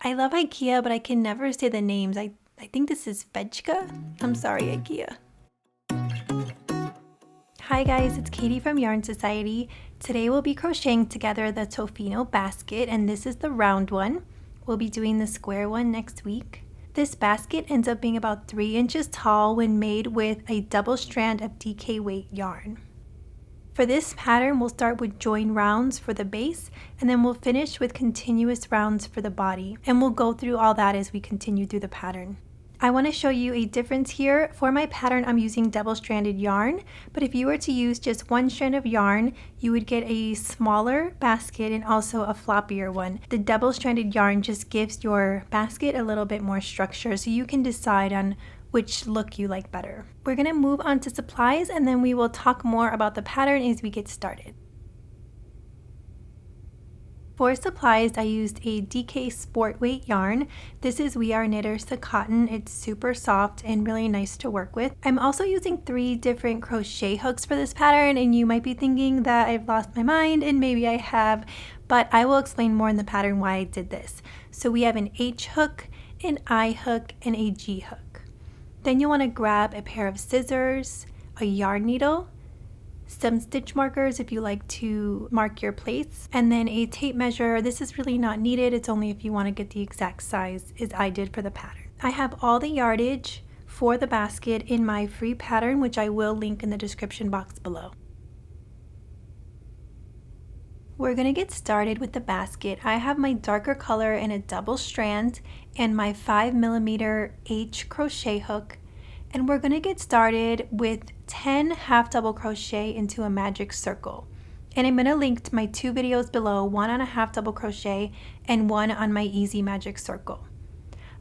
I love IKEA, but I can never say the names. I think this is Vegka. I'm sorry, IKEA. Hi guys, it's Katie from Yarn Society. Today we'll be crocheting together the Tofino basket, and this is the round one. We'll be doing the square one next week. This basket ends up being about 3 inches tall when made with a double strand of DK weight yarn. For this pattern, we'll start with join rounds for the base, and then we'll finish with continuous rounds for the body, and we'll go through all that as we continue through the pattern. I want to show you a difference here. For my pattern, I'm using double-stranded yarn, but if you were to use just one strand of yarn, you would get a smaller basket and also a floppier one. The double-stranded yarn just gives your basket a little bit more structure, so you can decide on which look you like better. We're going to move on to supplies, and then we will talk more about the pattern as we get started. For supplies, I used a DK Sport Weight yarn. This is We Are Knitters to Cotton. It's super soft and really nice to work with. I'm also using 3 different crochet hooks for this pattern, and you might be thinking that I've lost my mind, and maybe I have, but I will explain more in the pattern why I did this. So we have an H hook, an I hook, and a G hook. Then you'll want to grab a pair of scissors, a yarn needle, some stitch markers if you like to mark your place, and then a tape measure. This is really not needed, it's only if you want to get the exact size as I did for the pattern. I have all the yardage for the basket in my free pattern, which I will link in the description box below. We're going to get started with the basket. I have my darker color in a double strand and my 5mm H crochet hook, and we're going to get started with 10 half double crochet into a magic circle. And I'm going to link to my 2 videos below, one on a half double crochet and one on my easy magic circle.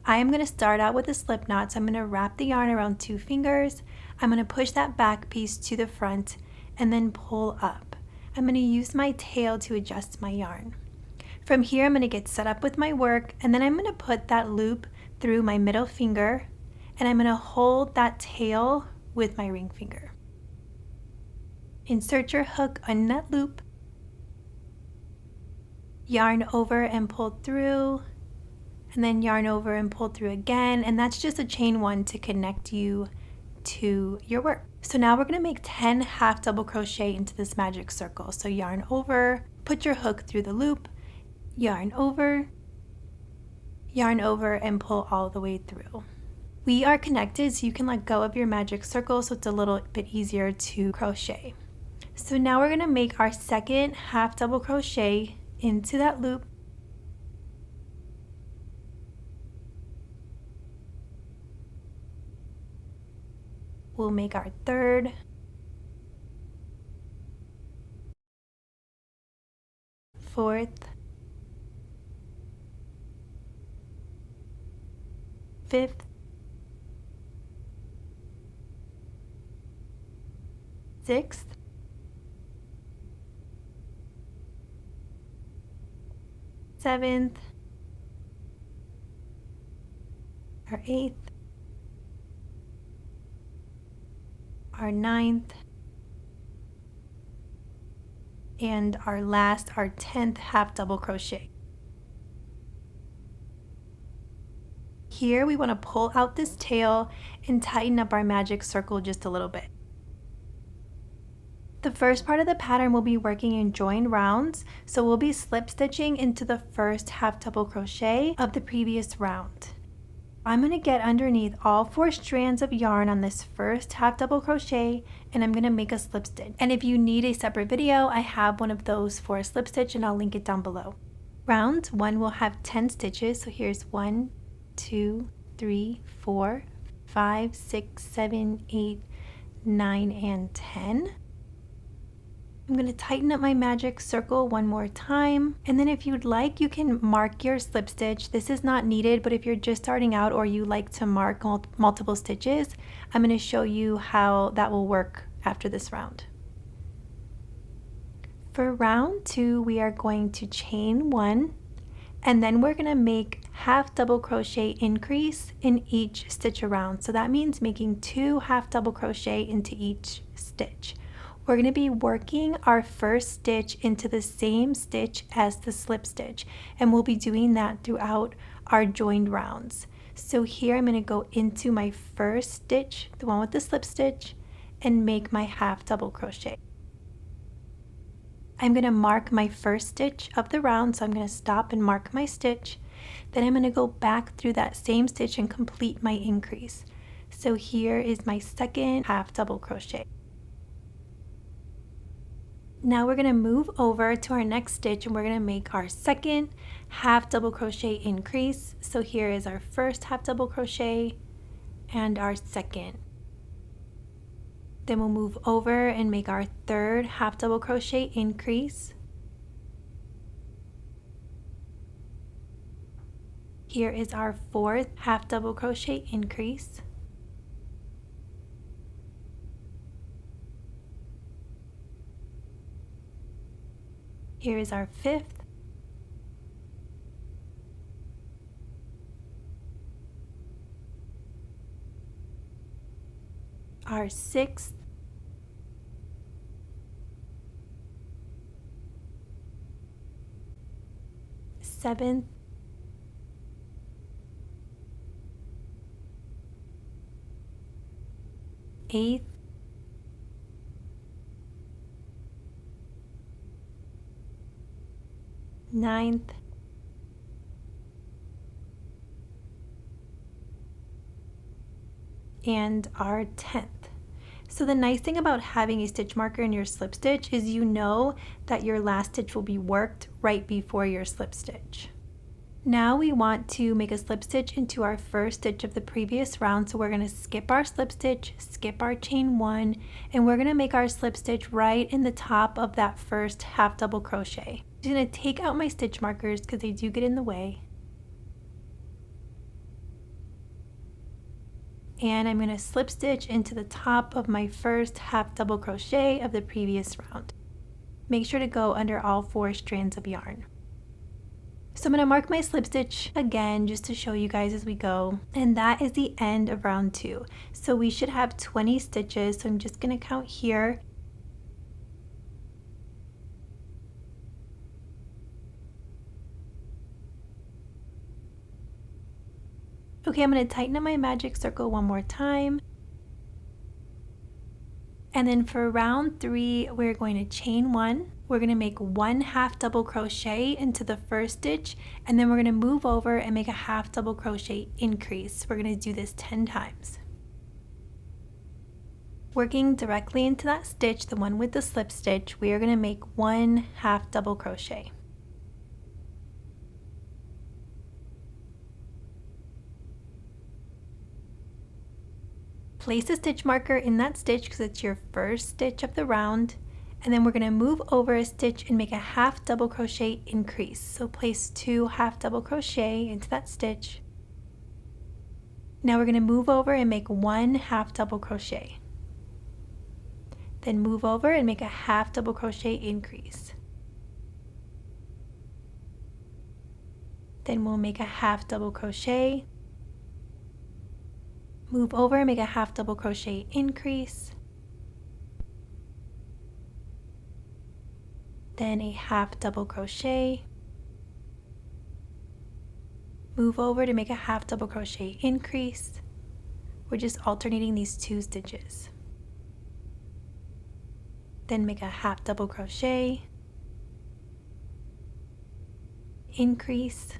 I am going to start out with a slip knot, so I'm going to wrap the yarn around 2 fingers. I'm going to push that back piece to the front and then pull up. I'm going to use my tail to adjust my yarn. From here, I'm going to get set up with my work, and then I'm going to put that loop through my middle finger, and I'm going to hold that tail with my ring finger. Insert your hook on that loop, yarn over and pull through, and then yarn over and pull through again, and that's just a chain 1 to connect you to your work. So now we're going to make 10 half double crochet into this magic circle. So yarn over, put your hook through the loop, yarn over, and pull all the way through. We are connected, so you can let go of your magic circle, so it's a little bit easier to crochet. So now we're going to make our second half double crochet into that loop. We'll make our third, fourth, fifth, sixth, seventh, our eighth, our ninth, and our last, our 10th half double crochet. Here we want to pull out this tail and tighten up our magic circle just a little bit. The first part of the pattern will be working in join rounds, so we'll be slip stitching into the first half double crochet of the previous round. I'm going to get underneath all 4 strands of yarn on this first half double crochet, and I'm going to make a slip stitch. And if you need a separate video, I have one of those for a slip stitch, and I'll link it down below. Round 1 will have 10 stitches, so here's 1, 2, 3, 4, 5, 6, 7, 8, 9, and 10. I'm going to tighten up my magic circle one more time, and then if you'd like, you can mark your slip stitch. This is not needed, but if you're just starting out or you like to mark multiple stitches, I'm going to show you how that will work after this round. For round 2, we are going to chain 1, and then we're going to make half double crochet increase in each stitch around. So that means making 2 half double crochet into each stitch. We're going to be working our first stitch into the same stitch as the slip stitch, and we'll be doing that throughout our joined rounds. So here I'm going to go into my first stitch, the one with the slip stitch, and make my half double crochet. I'm going to mark my first stitch of the round, so I'm going to stop and mark my stitch. Then I'm going to go back through that same stitch and complete my increase. So here is my second half double crochet. Now we're going to move over to our next stitch and we're going to make our second half double crochet increase. So here is our first half double crochet and our second. Then we'll move over and make our third half double crochet increase. Here is our fourth half double crochet increase. Here is our fifth. Our sixth. Seventh. Eighth. Ninth. And our 10th. So the nice thing about having a stitch marker in your slip stitch is you know that your last stitch will be worked right before your slip stitch. Now we want to make a slip stitch into our first stitch of the previous round, so we're going to skip our slip stitch, skip our chain 1, and we're going to make our slip stitch right in the top of that first half double crochet. I'm going to take out my stitch markers because they do get in the way. And I'm going to slip stitch into the top of my first half double crochet of the previous round. Make sure to go under all 4 strands of yarn. So I'm going to mark my slip stitch again just to show you guys as we go, and that is the end of round 2. So we should have 20 stitches, so I'm just going to count here. Okay, I'm going to tighten up my magic circle one more time. And then for round 3, we're going to chain 1. We're going to make 1 half double crochet into the first stitch, and then we're going to move over and make a half double crochet increase. We're going to do this 10 times. Working directly into that stitch, the one with the slip stitch, we are going to make 1 half double crochet. Place a stitch marker in that stitch because it's your first stitch of the round, and then we're going to move over a stitch and make a half double crochet increase. So place 2 half double crochet into that stitch. Now we're going to move over and make 1 half double crochet. Then move over and make a half double crochet increase. Then we'll make a half double crochet. Move over and make a half double crochet increase. Then a half double crochet. Move over to make a half double crochet increase. We're just alternating these 2 stitches. Then make a half double crochet, increase,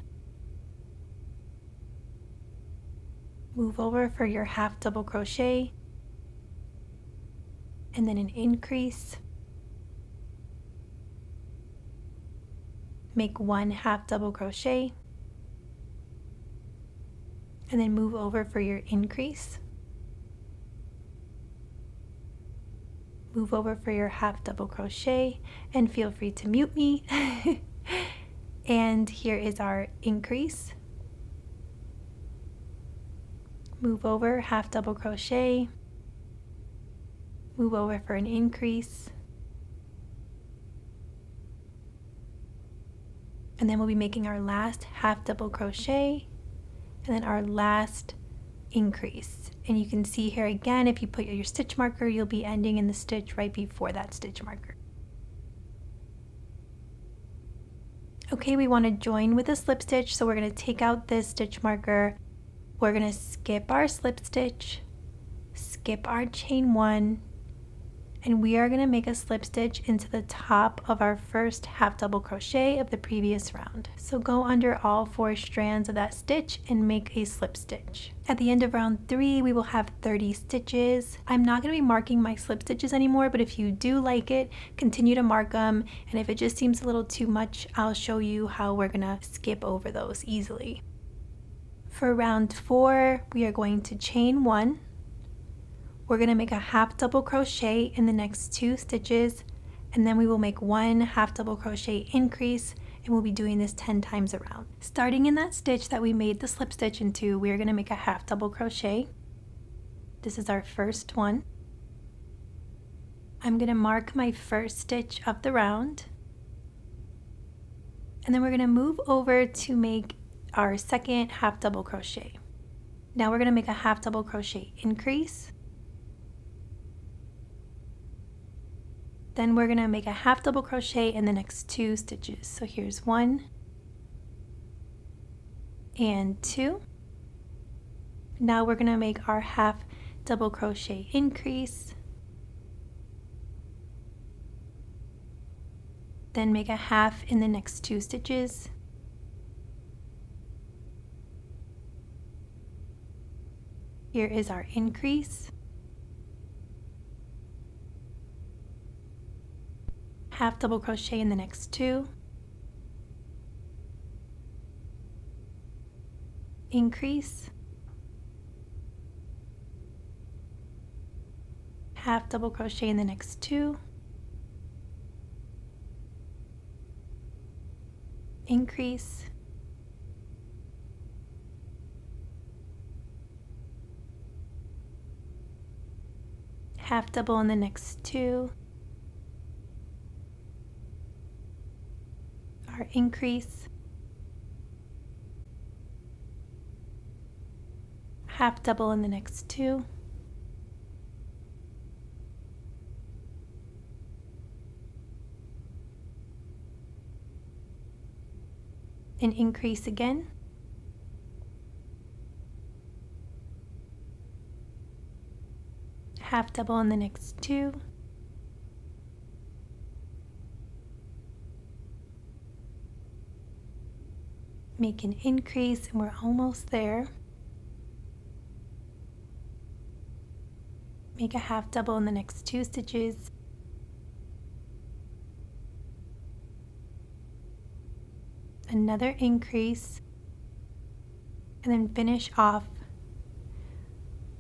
move over for your half double crochet, and then an increase, make 1 half double crochet, and then move over for your increase, move over for your half double crochet, and feel free to mute me. And here is our increase, move over, half double crochet, move over for an increase, and then we'll be making our last half double crochet and then our last increase. And you can see here again, if you put your stitch marker, you'll be ending in the stitch right before that stitch marker. Okay, we want to join with a slip stitch, so we're going to take out this stitch marker. We're going to skip our slip stitch, skip our chain 1, and we are going to make a slip stitch into the top of our first half double crochet of the previous round. So go under all 4 strands of that stitch and make a slip stitch. At the end of round 3, we will have 30 stitches. I'm not going to be marking my slip stitches anymore, but if you do like it, continue to mark them, and if it just seems a little too much, I'll show you how we're going to skip over those easily. For round 4, we are going to chain 1. We're going to make a half double crochet in the next 2 stitches, and then we will make 1 half double crochet increase, and we'll be doing this 10 times around. Starting in that stitch that we made the slip stitch into, we're going to make a half double crochet. This is our first one. I'm going to mark my first stitch of the round, and then we're going to move over to make our second half double crochet. Now we're going to make a half double crochet increase. Then we're going to make a half double crochet in the next 2 stitches. So here's 1 and 2. Now we're going to make our half double crochet increase. Then make a half in the next 2 stitches. Here is our increase. Half double crochet in the next 2, increase, half double crochet in the next 2, increase, half double in the next 2, our increase, half double in the next 2, an increase again, half double in the next 2, make an increase, and we're almost there. Make a half double in the next 2 stitches, another increase, and then finish off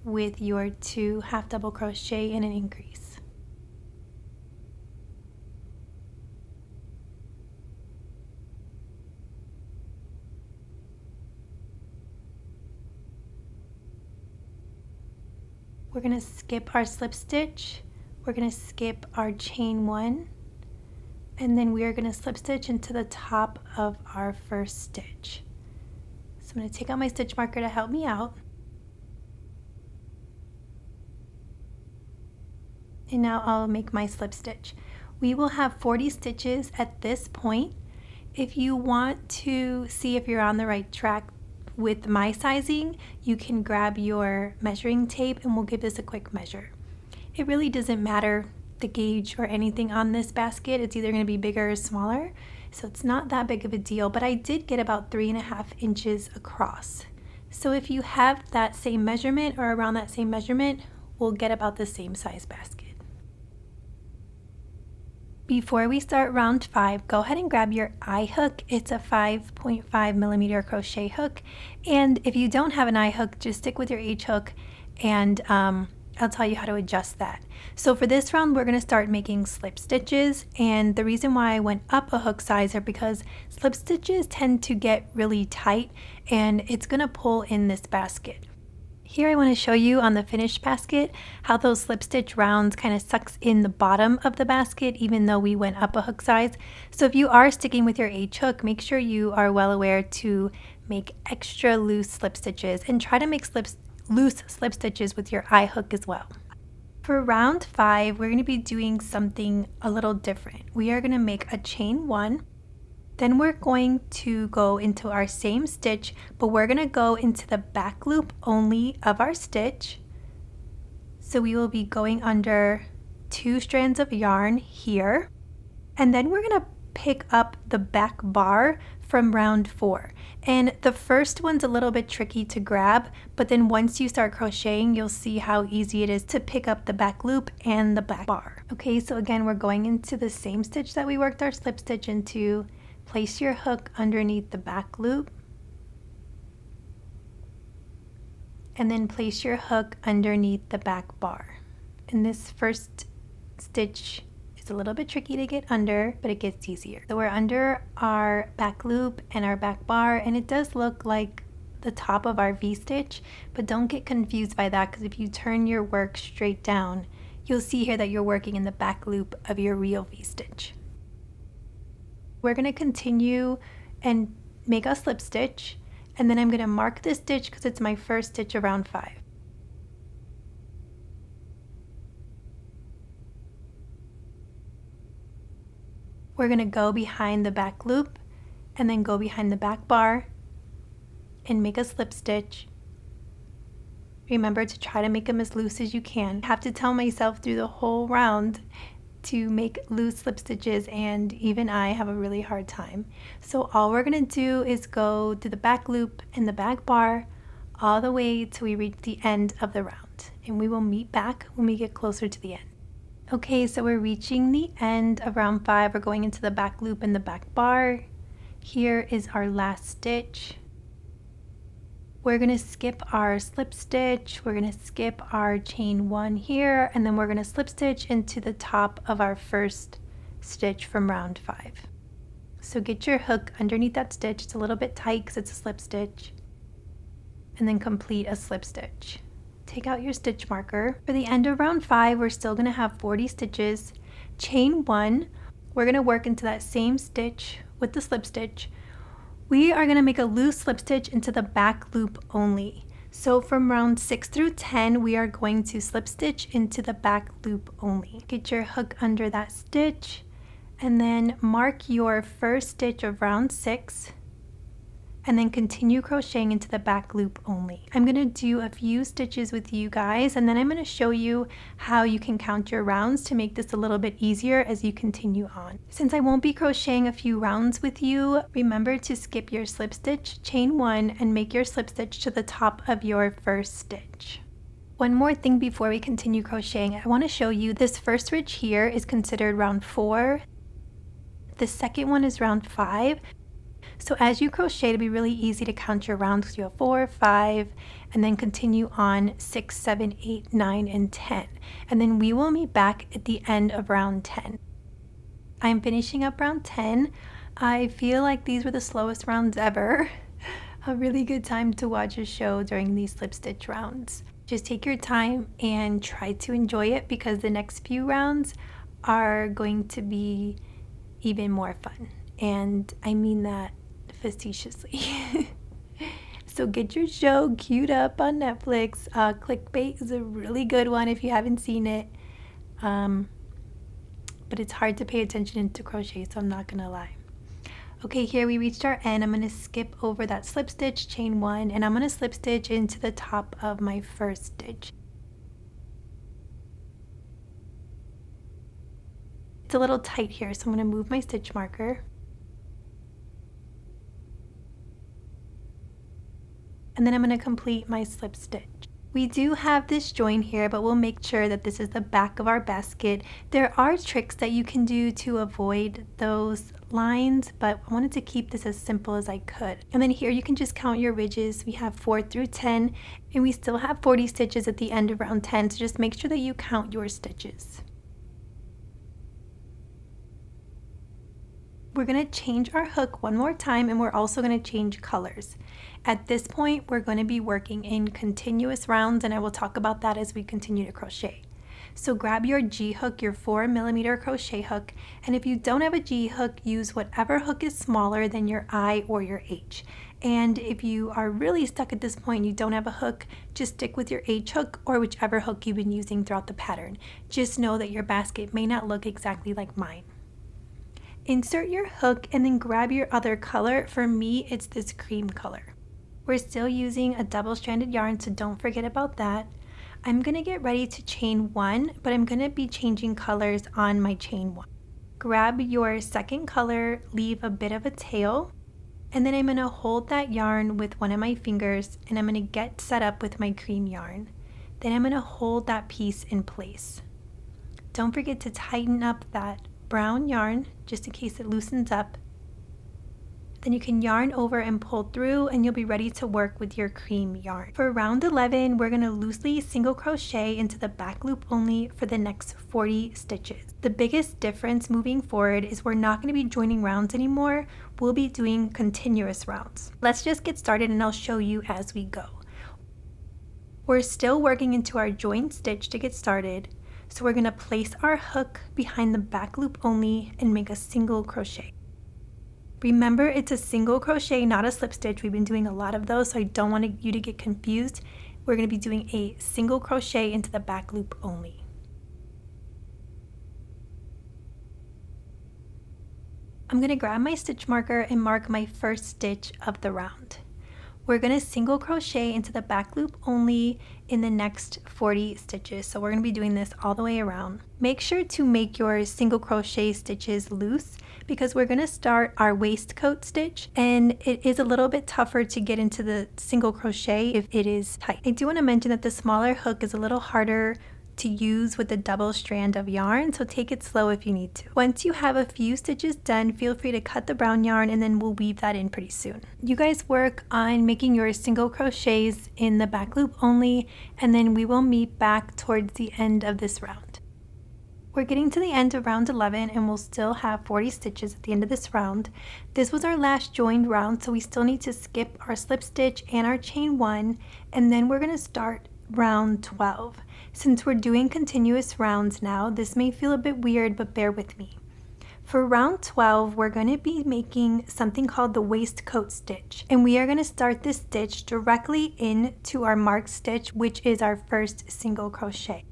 with your 2 half double crochet and an increase. We're going to skip our slip stitch, we're going to skip our chain 1, and then we are going to slip stitch into the top of our first stitch. So I'm going to take out my stitch marker to help me out. And now I'll make my slip stitch. We will have 40 stitches at this point. If you want to see if you're on the right track with my sizing, you can grab your measuring tape and we'll give this a quick measure. It really doesn't matter the gauge or anything on this basket. It's either going to be bigger or smaller, so it's not that big of a deal, but I did get about 3.5 inches across. So if you have that same measurement or around that same measurement, we'll get about the same size basket. Before we start round 5, go ahead and grab your eye hook. It's a 5.5 millimeter crochet hook, and if you don't have an eye hook, just stick with your H hook, and I'll tell you how to adjust that. So for this round, we're going to start making slip stitches, and the reason why I went up a hook size are because slip stitches tend to get really tight, and it's going to pull in this basket. Here I want to show you on the finished basket how those slip stitch rounds kind of sucks in the bottom of the basket even though we went up a hook size. So if you are sticking with your H hook, make sure you are well aware to make extra loose slip stitches and try to make loose slip stitches with your eye hook as well. For round 5, we're going to be doing something a little different. We are going to make a chain 1, Then we're going to go into our same stitch, but we're going to go into the back loop only of our stitch. So we will be going under 2 strands of yarn here, and then we're going to pick up the back bar from round 4. And the first one's a little bit tricky to grab, but then once you start crocheting, you'll see how easy it is to pick up the back loop and the back bar. Okay, so again, we're going into the same stitch that we worked our slip stitch into. Place your hook underneath the back loop, and then place your hook underneath the back bar. And this first stitch is a little bit tricky to get under, but it gets easier. So we're under our back loop and our back bar, and it does look like the top of our V-stitch, but don't get confused by that, because if you turn your work straight down, you'll see here that you're working in the back loop of your real V-stitch. We're going to continue and make a slip stitch, and then I'm going to mark this stitch because it's my first stitch of round 5. We're going to go behind the back loop and then go behind the back bar and make a slip stitch. Remember to try to make them as loose as you can. I have to tell myself through the whole round to make loose slip stitches, and even I have a really hard time. So all we're going to do is go to the back loop and the back bar all the way till we reach the end of the round, and we will meet back when we get closer to the end. Okay, so we're reaching the end of round 5. We're going into the back loop and the back bar. Here is our last stitch. We're going to skip our slip stitch, we're going to skip our chain 1 here, and then we're going to slip stitch into the top of our first stitch from round 5. So get your hook underneath that stitch. It's a little bit tight because it's a slip stitch, and then complete a slip stitch. Take out your stitch marker. For the end of round 5, we're still going to have 40 stitches. Chain 1, we're going to work into that same stitch with the slip stitch. We are going to make a loose slip stitch into the back loop only. So from round 6 through 10, we are going to slip stitch into the back loop only. Get your hook under that stitch and then mark your first stitch of round 6, and then continue crocheting into the back loop only. I'm going to do a few stitches with you guys, and then I'm going to show you how you can count your rounds to make this a little bit easier as you continue on. Since I won't be crocheting a few rounds with you, remember to skip your slip stitch, chain 1, and make your slip stitch to the top of your first stitch. One more thing before we continue crocheting, I want to show you this first ridge here is considered round 4. The second one is round 5. So as you crochet, it'll be really easy to count your rounds, because you have 4, 5, and then continue on 6, 7, 8, 9, and 10. And then we will meet back at the end of round 10. I'm finishing up round 10. I feel like these were the slowest rounds ever. A really good time to watch a show during these slip stitch rounds. Just take your time and try to enjoy it, because the next few rounds are going to be even more fun. And I mean that facetiously. So get your show queued up on Netflix. Clickbait is a really good one if you haven't seen it. But it's hard to pay attention to crochet, so I'm not gonna lie. Okay, here we reached our end. I'm gonna skip over that slip stitch, chain 1, and I'm gonna slip stitch into the top of my first stitch. It's a little tight here, so I'm gonna move my stitch marker. And then I'm going to complete my slip stitch. We do have this join here, but we'll make sure that this is the back of our basket. There are tricks that you can do to avoid those lines, but I wanted to keep this as simple as I could. And then here you can just count your ridges. We have 4 through 10, and we still have 40 stitches at the end of round 10, so just make sure that you count your stitches. We're going to change our hook one more time, and we're also going to change colors. At this point, we're going to be working in continuous rounds, and I will talk about that as we continue to crochet. So grab your G hook, your 4mm crochet hook, and if you don't have a G hook, use whatever hook is smaller than your I or your H. And if you are really stuck at this point and you don't have a hook, just stick with your H hook or whichever hook you've been using throughout the pattern. Just know that your basket may not look exactly like mine. Insert your hook and then grab your other color. For me, it's this cream color. We're still using a double-stranded yarn, so don't forget about that. I'm gonna get ready to chain 1, but I'm gonna be changing colors on my chain 1. Grab your second color, leave a bit of a tail, and then I'm gonna hold that yarn with one of my fingers and I'm gonna get set up with my cream yarn. Then I'm gonna hold that piece in place. Don't forget to tighten up that brown yarn just in case it loosens up. Then you can yarn over and pull through and you'll be ready to work with your cream yarn. For round 11, we're going to loosely single crochet into the back loop only for the next 40 stitches. The biggest difference moving forward is we're not going to be joining rounds anymore. We'll be doing continuous rounds. Let's just get started and I'll show you as we go. We're still working into our join stitch to get started. So we're going to place our hook behind the back loop only and make a single crochet. Remember, it's a single crochet, not a slip stitch. We've been doing a lot of those, so I don't want you to get confused. We're going to be doing a single crochet into the back loop only. I'm going to grab my stitch marker and mark my first stitch of the round. We're going to single crochet into the back loop only in the next 40 stitches. So we're going to be doing this all the way around. Make sure to make your single crochet stitches loose because we're going to start our waistcoat stitch and it is a little bit tougher to get into the single crochet if it is tight. I do want to mention that the smaller hook is a little harder to use with the double strand of yarn, so take it slow if you need to. Once you have a few stitches done, feel free to cut the brown yarn and then we'll weave that in pretty soon. You guys work on making your single crochets in the back loop only and then we will meet back towards the end of this round. We're getting to the end of round 11 and we'll still have 40 stitches at the end of this round. This was our last joined round, so we still need to skip our slip stitch and our chain 1 and then we're going to start round 12. Since we're doing continuous rounds now, this may feel a bit weird, but bear with me. For round 12, we're going to be making something called the waistcoat stitch, and we are going to start this stitch directly into our marked stitch, which is our first single crochet.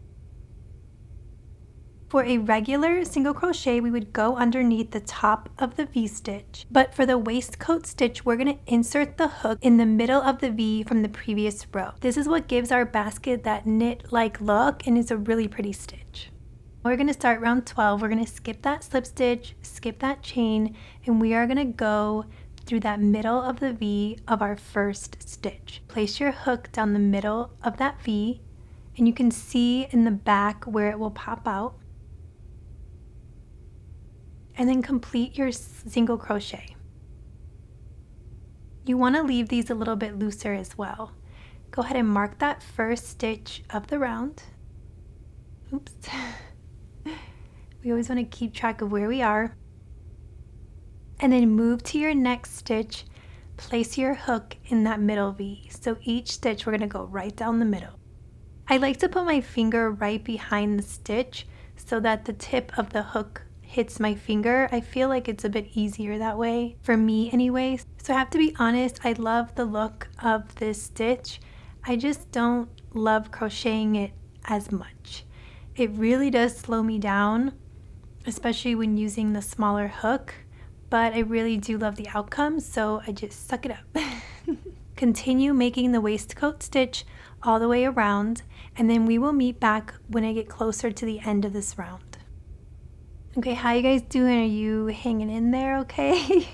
For a regular single crochet, we would go underneath the top of the V-stitch, but for the waistcoat stitch, we're going to insert the hook in the middle of the V from the previous row. This is what gives our basket that knit-like look and is a really pretty stitch. We're going to start round 12. We're going to skip that slip stitch, skip that chain, and we are going to go through that middle of the V of our first stitch. Place your hook down the middle of that V, and you can see in the back where it will pop out. And then complete your single crochet. You want to leave these a little bit looser as well. Go ahead and mark that first stitch of the round. Oops. We always want to keep track of where we are. And then move to your next stitch. Place your hook in that middle V. So each stitch we're going to go right down the middle. I like to put my finger right behind the stitch so that the tip of the hook hits my finger. I feel like it's a bit easier that way, for me anyways. So I have to be honest, I love the look of this stitch. I just don't love crocheting it as much. It really does slow me down, especially when using the smaller hook, but I really do love the outcome, so I just suck it up. Continue making the waistcoat stitch all the way around, and then we will meet back when I get closer to the end of this round. Okay, how you guys doing? Are you hanging in there okay?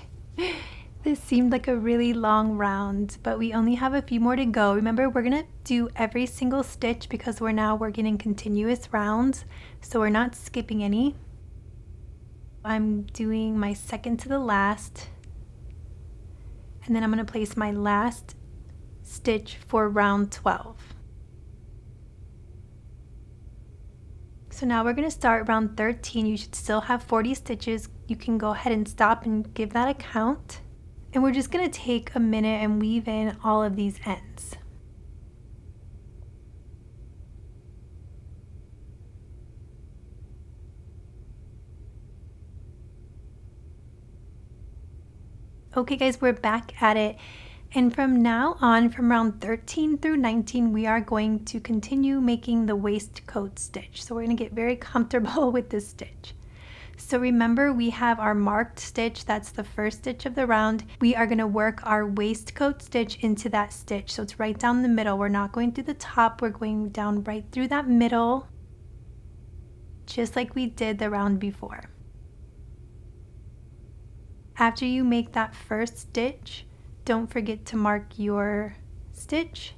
This seemed like a really long round, but we only have a few more to go. Remember, we're gonna do every single stitch because we're now working in continuous rounds, so we're not skipping any. I'm doing my second to the last, and then I'm gonna place my last stitch for round 12. So now we're going to start round 13. You should still have 40 stitches. You can go ahead and stop and give that a count. And we're just going to take a minute and weave in all of these ends. Okay guys, we're back at it. And from now on, from round 13 through 19, we are going to continue making the waistcoat stitch. So we're going to get very comfortable with this stitch. So remember, we have our marked stitch, that's the first stitch of the round. We are going to work our waistcoat stitch into that stitch. So it's right down the middle. We're not going through the top, we're going down right through that middle, just like we did the round before. After you make that first stitch, don't forget to mark your stitch,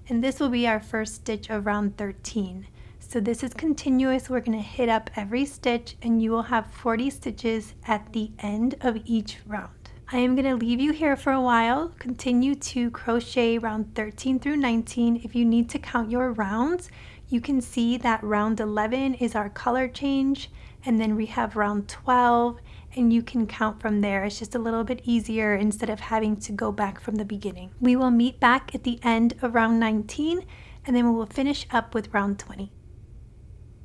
and this will be our first stitch of round 13. So this is continuous. We're going to hit up every stitch and you will have 40 stitches at the end of each round. I am going to leave you here for a while. Continue to crochet round 13 through 19. If you need to count your rounds, you can see that round 11 is our color change, and then we have round 12, and you can count from there. It's just a little bit easier instead of having to go back from the beginning. We will meet back at the end of round 19, and then we will finish up with round 20.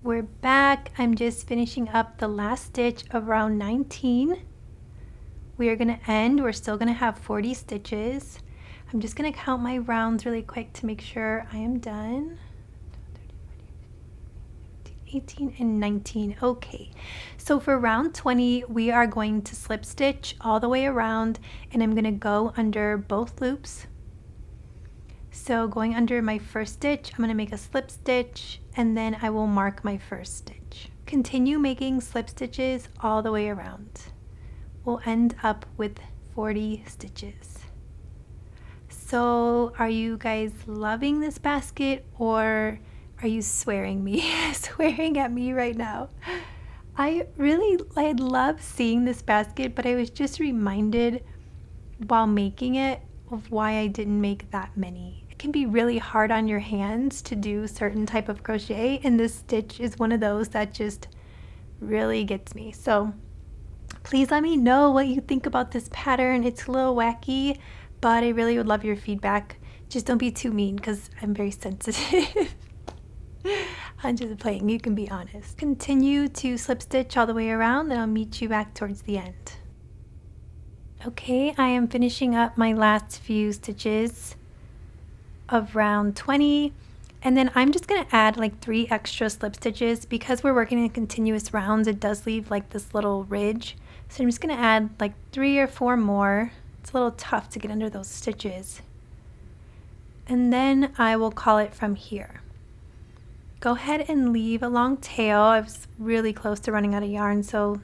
We're back. I'm just finishing up the last stitch of round 19. We are going to end. We're still going to have 40 stitches. I'm just going to count my rounds really quick to make sure I am done. 18 and 19. Okay, so for round 20 we are going to slip stitch all the way around, and I'm going to go under both loops. So going under my first stitch, I'm going to make a slip stitch, and then I will mark my first stitch. Continue making slip stitches all the way around. We'll end up with 40 stitches. So are you guys loving this basket, or are you swearing at me right now? I love seeing this basket, but I was just reminded while making it of why I didn't make that many. It can be really hard on your hands to do certain type of crochet, and this stitch is one of those that just really gets me. So please let me know what you think about this pattern. It's a little wacky, but I really would love your feedback. Just don't be too mean because I'm very sensitive. I'm just playing, you can be honest. Continue to slip stitch all the way around, then I'll meet you back towards the end. Okay, I am finishing up my last few stitches of round 20, and then I'm just going to add like 3 extra slip stitches because we're working in continuous rounds. It does leave like this little ridge, so I'm just going to add like 3 or 4 more. It's a little tough to get under those stitches, and then I will call it from here. Go ahead and leave a long tail. I was really close to running out of yarn, so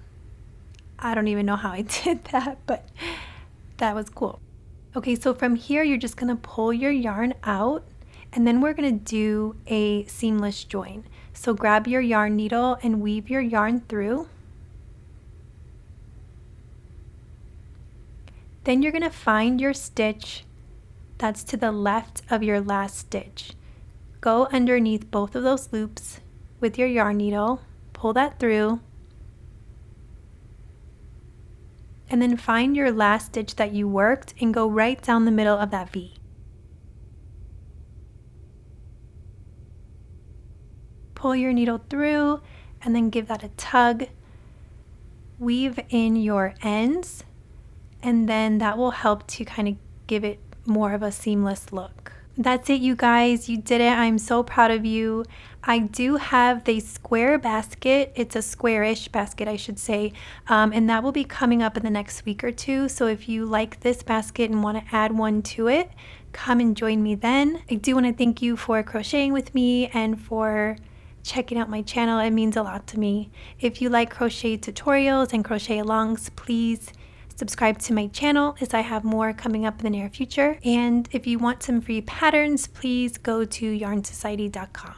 I don't even know how I did that, but that was cool. Okay, so from here you're just gonna pull your yarn out, and then we're gonna do a seamless join. So grab your yarn needle and weave your yarn through. Then you're gonna find your stitch that's to the left of your last stitch. Go underneath both of those loops with your yarn needle, pull that through, and then find your last stitch that you worked and go right down the middle of that V. Pull your needle through and then give that a tug. Weave in your ends, and then that will help to kind of give it more of a seamless look. That's it, you guys. You did it. I'm so proud of you. I do have the square basket. It's a squarish basket, I should say, and that will be coming up in the next week or two. So if you like this basket and want to add one to it, come and join me then. I do want to thank you for crocheting with me and for checking out my channel. It means a lot to me. If you like crochet tutorials and crochet alongs, please subscribe to my channel as I have more coming up in the near future. And if you want some free patterns, please go to yarnsociety.com.